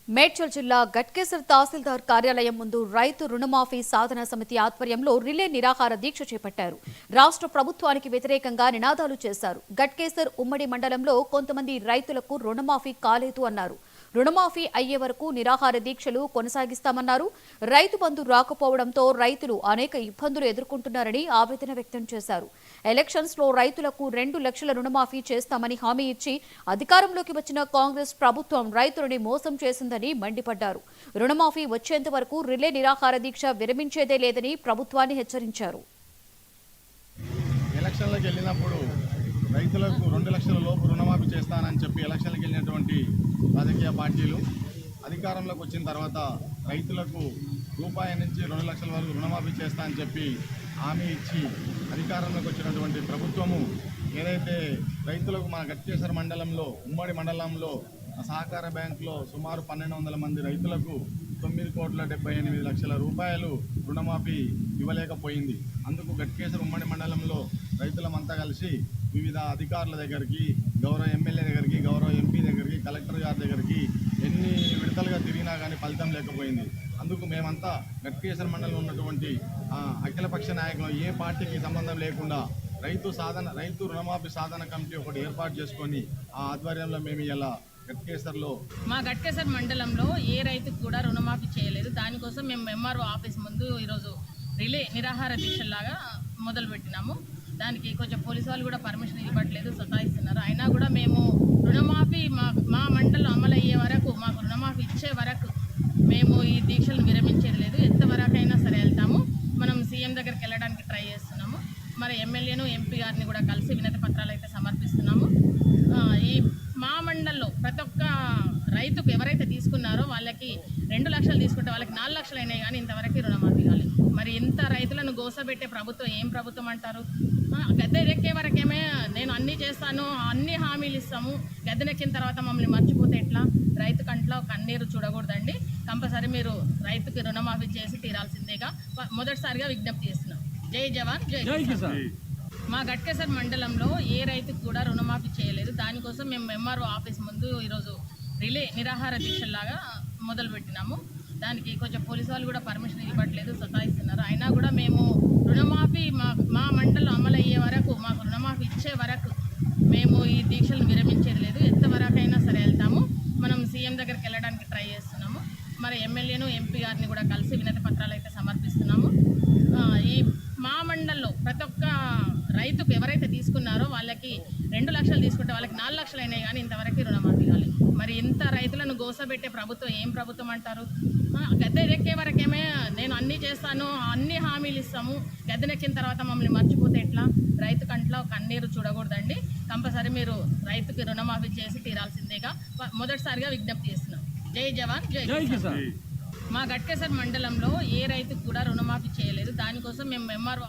మేడ్చల్ జిల్లా గట్కేసర్ తహసీల్దార్ కార్యాలయం ముందు రైతు రుణమాఫీ సాధన సమితి ఆధ్వర్యంలో రిలే నిరాహార దీక్ష చేపట్టారు. రాష్ట్ర ప్రభుత్వానికి వ్యతిరేకంగా నినాదాలు చేశారు. గట్కేసర్ ఉమ్మడి మండలంలో కొంతమంది రైతులకు రుణమాఫీ కాలేదు అన్నారు. రుణమాఫీ అయ్యే వరకు నిరాహార దీక్షలు కొనసాగిస్తామన్నారు. రైతు బంధు రాకపోవడంతో రైతులు అనేక ఇబ్బందులు ఎదుర్కొంటున్నారని ఆవేదన వ్యక్తం చేశారు. ఎలక్షన్స్ లో రైతులకు 2 లక్షల రుణమాఫీ చేస్తామని హామీ ఇచ్చి అధికారంలోకి వచ్చిన కాంగ్రెస్ ప్రభుత్వం రైతులని మోసం చేసిందని మండిపడ్డారు. రుణమాఫీ వచ్చేంత వరకు రిలే నిరాహార దీక్ష విరమించేదే లేదని ప్రభుత్వాన్ని హెచ్చరించారు. ఎలక్షన్లకు వెళ్ళినప్పుడు రైతులకు 2 లక్షల లోపు రుణమాఫీ చేస్తానని చెప్పి ఎలక్షన్లకు వెళ్ళినటువంటి రాజకీయ పార్టీలు అధికారంలోకి వచ్చిన తర్వాత రైతులకు రూపాయి నుంచి 2 లక్షల వరకు రుణమాఫీ చేస్తా అని చెప్పి హామీ ఇచ్చి అధికారంలోకి వచ్చినటువంటి ప్రభుత్వము ఏదైతే రైతులకు మన గట్కేసర్ మండలంలో ఉమ్మడి మండలంలో సహకార బ్యాంకులో సుమారు 1200 మంది రైతులకు 9,78,00,000 రూపాయలు రుణమాఫీ ఇవ్వలేకపోయింది. అందుకు గట్కేసర్ ఉమ్మడి మండలంలో రైతులమంతా కలిసి వివిధ అధికారుల దగ్గరికి, గౌరవ ఎమ్మెల్యే దగ్గరికి, గౌరవ ఎంపీ దగ్గరికి, కలెక్టర్ గారి దగ్గరికి ఎన్ని విడతలుగా తిరిగినా కానీ ఫలితం లేకపోయింది. అందుకు మేమంతా గట్కేసర్ మండలంలో ఉన్నటువంటి అఖిలపక్ష నాయకులు ఏ పార్టీకి సంబంధం లేకుండా రైతు రుణమాఫీ సాధన కమిటీ ఒకటి ఏర్పాటు చేసుకొని ఆ ఆధ్వర్యంలో మేము ఇలా మా గట్కేసర్ మండలంలో ఏ రైతుకు కూడా రుణమాఫీ చేయలేదు. దానికోసం మేము ఎంఆర్ఓ ఆఫీస్ ముందు ఈరోజు రిలే నిరాహార దీక్షలాగా మొదలుపెట్టినాము. దానికి కొంచెం పోలీసు వాళ్ళు కూడా పర్మిషన్ ఇవ్వట్లేదు, సతాయిస్తున్నారు. అయినా కూడా మేము రుణమాఫీ మా మండలం అమలు అయ్యే వరకు, మాకు రుణమాఫీ ఇచ్చే వరకు మేము ఈ దీక్షలను విరమించేది లేదు. ఎంతవరకైనా సరే వెళ్తాము. మనం సీఎం దగ్గరికి వెళ్ళడానికి ట్రై చేస్తున్నాము. మరి ఎమ్మెల్యేను ఎంపీ గారిని కూడా కలిసి వినతి పత్రాలు అయితే సమర్పిస్తున్నాము. ఈ మా మండలంలో ప్రతి ఒక్క రైతుకు ఎవరైతే తీసుకున్నారో వాళ్ళకి 2 లక్షలు తీసుకుంటే వాళ్ళకి 4 లక్షలు అయినాయి కానీ ఇంతవరకు రుణమాఫీ కాలేదు. మరి ఇంత రైతులను గోసబెట్టే ప్రభుత్వం ఏం ప్రభుత్వం అంటారు? గద్దెనెక్కే వరకేమే నేను అన్నీ చేస్తాను, అన్ని హామీలు ఇస్తాము, గద్దెనెక్కిన తర్వాత మమ్మల్ని మర్చిపోతే ఎట్లా? రైతు కంట్లో కన్నీరు చూడకూడదండి. కంపల్సరీ మీరు రైతుకి రుణమాఫీ చేసి తీరాల్సిందేగా మొదటిసారిగా విజ్ఞప్తి చేస్తున్నాం. జై జవాన్ జై కిసాన్. మా గట్కేసర్ మండలంలో ఏ రైతుకు కూడా రుణమాఫీ చేయలేదు. దానికోసం మేము ఎంఆర్ఓ ఆఫీస్ ముందు ఈరోజు రిలే నిరాహార దీక్షలాగా మొదలుపెట్టినాము. దానికి కొంచెం పోలీసు వాళ్ళు కూడా పర్మిషన్ ఇవ్వట్లేదు, సతాయిస్తున్నారు. అయినా కూడా మేము రుణమాఫీ మా మండలం అమలు అయ్యే వరకు, మాకు రుణమాఫీ ఇచ్చే వరకు మేము ఈ దీక్షలను విరమించేది లేదు. ఎంతవరకైనా సరే వెళ్తాము. మనం సీఎం దగ్గరికి వెళ్ళడానికి ట్రై చేస్తున్నాము. మరి ఎమ్మెల్యేను ఎంపీ గారిని కూడా కలిసి వినతి పత్రాలు అయితే సమర్పిస్తున్నాము. ఈ మా మండలంలో ప్రతి ఒక్క రైతుకు ఎవరైతే తీసుకున్నారో వాళ్ళకి 2 లక్షలు తీసుకుంటే వాళ్ళకి 4 లక్షలు అయినాయి కానీ ఇంతవరకు రుణమాఫీ కాలేదు. మరి ఇంత రైతులను గోసబెట్టే ప్రభుత్వం ఏం ప్రభుత్వం అంటారు? గద్దెనెక్కే వరకేమే నేను అన్నీ చేస్తాను, అన్ని హామీలు ఇస్తాము, గద్దెనెక్కిన తర్వాత మమ్మల్ని మర్చిపోతే ఎట్లా? రైతు కంట్లో కన్నీరు చూడకూడదండి. కంపల్సరీ మీరు రైతుకి రుణమాఫీ చేసి తీరాల్సిందేగా మొదటిసారిగా విజ్ఞప్తి చేస్తున్నాం. జై జవాన్ జై కిసాన్. మా గట్కేసర్ మండలంలో ఏ రైతుకు కూడా రుణమాఫీ చేయలేదు. దానికోసం మేము ఎంఆర్ఓ